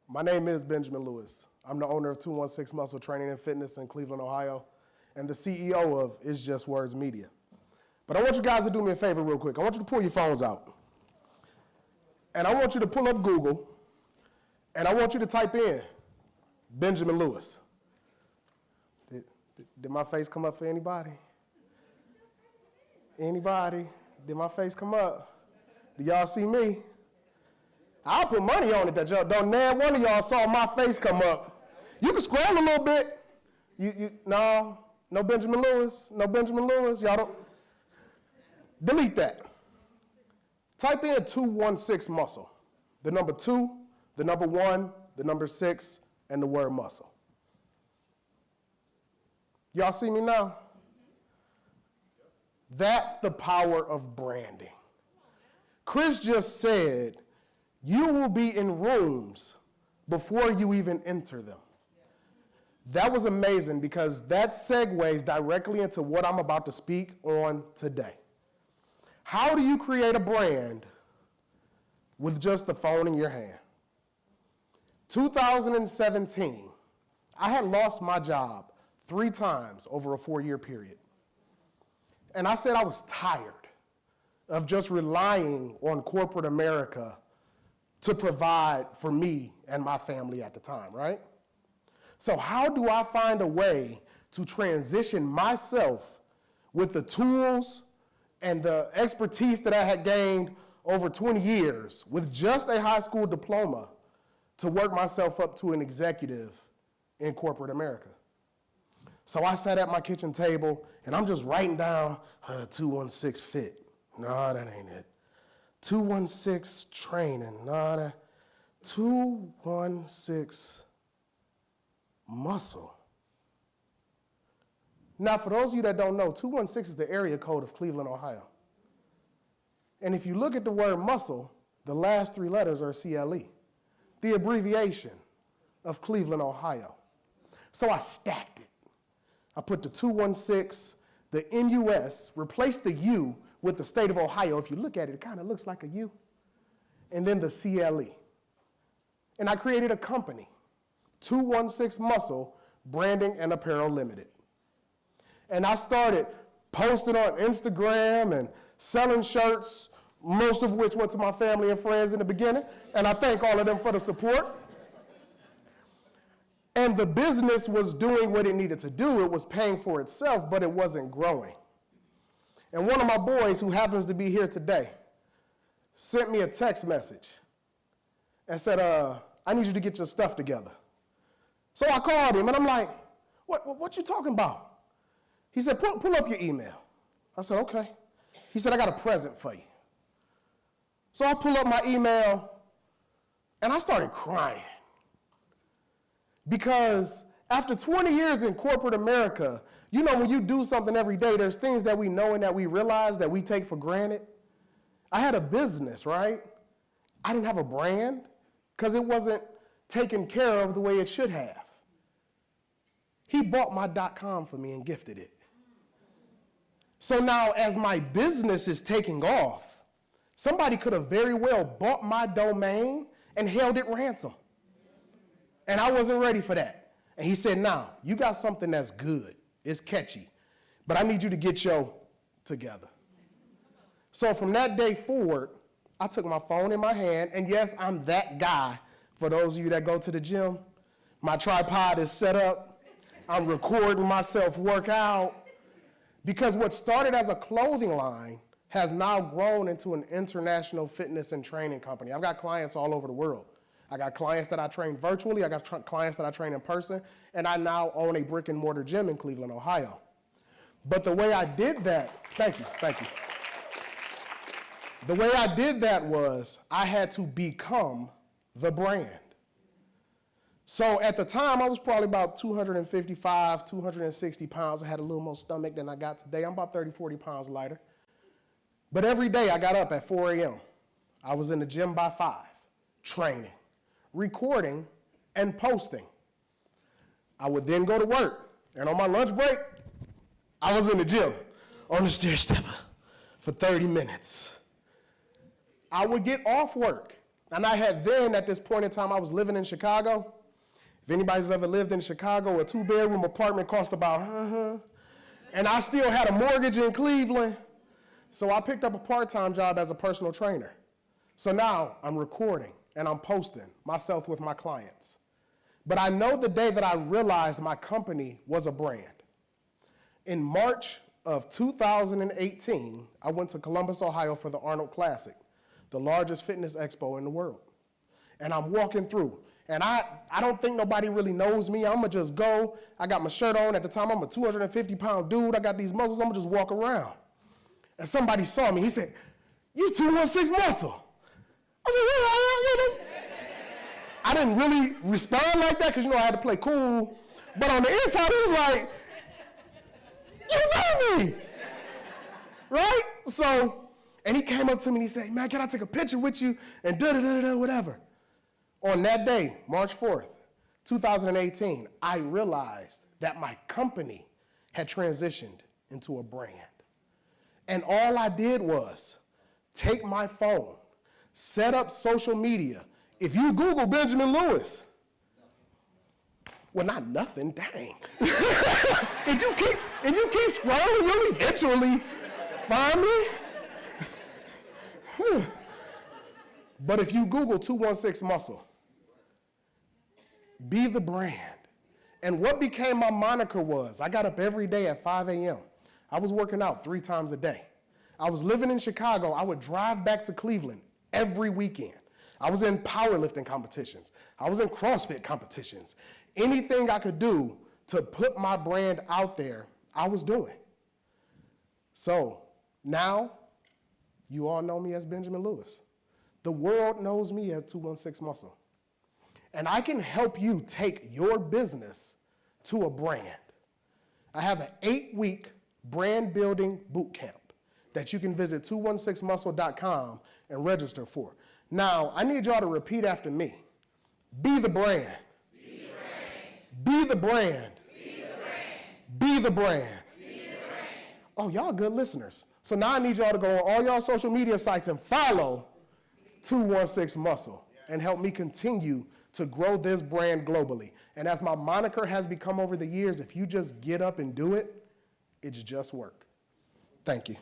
My name is Benjamin Lewis. I'm the owner of 216 Muscle Training and Fitness in Cleveland, Ohio, and the CEO of It's Just Words Media. But I want you guys to do me a favor real quick. I want you to pull your phones out. And I want you to pull up Google, and I want you to type in Benjamin Lewis. Did my face come up for anybody? Anybody? Did my face come up? Do y'all see me? I'll put money on it that y'all don't. None one of y'all saw my face come up. You can scroll a little bit. No Benjamin Lewis, no Benjamin Lewis. Y'all don't. Delete that. Type in 216 muscle. The number 2, the number 1, the number 6, and the word muscle. Y'all see me now? That's the power of branding. Chris just said, you will be in rooms before you even enter them. That was amazing because that segues directly into what I'm about to speak on today. How do you create a brand with just the phone in your hand? 2017, I had lost my job 3 times over a 4-year period. And I said I was tired of just relying on corporate America to provide for me and my family at the time, right? So how do I find a way to transition myself with the tools and the expertise that I had gained over 20 years with just a high school diploma to work myself up to an executive in corporate America? So I sat at my kitchen table and I'm just writing down 216 fit. No, that ain't it. 216 training. No, that 216 muscle. Now, for those of you that don't know, 216 is the area code of Cleveland, Ohio. And if you look at the word muscle, the last 3 letters are CLE, the abbreviation of Cleveland, Ohio. So I stacked it. I put the 216, the NUS, replaced the U with the state of Ohio. If you look at it, it kind of looks like a U. And then the CLE. And I created a company, 216 Muscle Branding and Apparel Limited. And I started posting on Instagram and selling shirts, most of which went to my family and friends in the beginning. And I thank all of them for the support. And the business was doing what it needed to do. It was paying for itself, but it wasn't growing. And one of my boys, who happens to be here today, sent me a text message and said, I need you to get your stuff together. So I called him, and I'm like, what you talking about? He said, pull up your email. I said, okay. He said, I got a present for you. So I pull up my email, and I started crying. Because after 20 years in corporate America, you know, when you do something every day, there's things that we know and that we realize that we take for granted. I had a business, right? I didn't have a brand because it wasn't taken care of the way it should have. He bought my .com for me and gifted it. So now as my business is taking off, somebody could have very well bought my domain and held it ransom. And I wasn't ready for that. And he said, nah, you got something that's good. It's catchy. But I need you to get your together. So from that day forward, I took my phone in my hand. And yes, I'm that guy. For those of you that go to the gym, my tripod is set up. I'm recording myself work out. Because what started as a clothing line has now grown into an international fitness and training company. I've got clients all over the world. I got clients that I train virtually, I got clients that I train in person, and I now own a brick and mortar gym in Cleveland, Ohio. But the way I did that, thank you. The way I did that was I had to become the brand. So at the time, I was probably about 255, 260 pounds. I had a little more stomach than I got today. I'm about 30, 40 pounds lighter. But every day I got up at 4 a.m. I was in the gym by 5, training, recording, and posting. I would then go to work, and on my lunch break, I was in the gym on the stair stepper for 30 minutes. I would get off work And I had then, at this point in time, I was living in Chicago. If anybody's ever lived in Chicago, a 2-bedroom apartment cost about, and I still had a mortgage in Cleveland. So I picked up a part-time job as a personal trainer. So now I'm recording and I'm posting myself with my clients. But I know the day that I realized my company was a brand. In March of 2018, I went to Columbus, Ohio for the Arnold Classic, the largest fitness expo in the world. And I'm walking through, and I don't think nobody really knows me. I'm gonna just go. I got my shirt on. At the time, I'm a 250-pound dude. I got these muscles. I'm gonna just walk around. And somebody saw me. He said, "You 216 muscle." I said, "Yeah, I didn't really respond like that because, I had to play cool. But on the inside, it was like, "You know me," right? So, and he came up to me and he said, "Man, can I take a picture with you?" And da-da-da-da-da, whatever. On that day, March 4th, 2018, I realized that my company had transitioned into a brand. And all I did was take my phone, set up social media. If you Google Benjamin Lewis, well, not nothing, dang. If you keep scrolling, you'll eventually find me. But if you Google 216 Muscle, be the brand. And what became my moniker was, I got up every day at 5 a.m. I was working out 3 times a day. I was living in Chicago. I would drive back to Cleveland every weekend. I was in powerlifting competitions. I was in CrossFit competitions. Anything I could do to put my brand out there, I was doing. So now, you all know me as Benjamin Lewis. The world knows me as 216 Muscle. And I can help you take your business to a brand. I have an 8-week brand building boot camp that you can visit 216muscle.com and register for. Now, I need y'all to repeat after me. Be the brand. Be the brand. Be the brand. Be the brand. Be the brand. Oh, y'all good listeners. So now I need y'all to go on all y'all social media sites and follow 216 Muscle and help me continue to grow this brand globally. And as my moniker has become over the years, if you just get up and do it, it's just work. Thank you.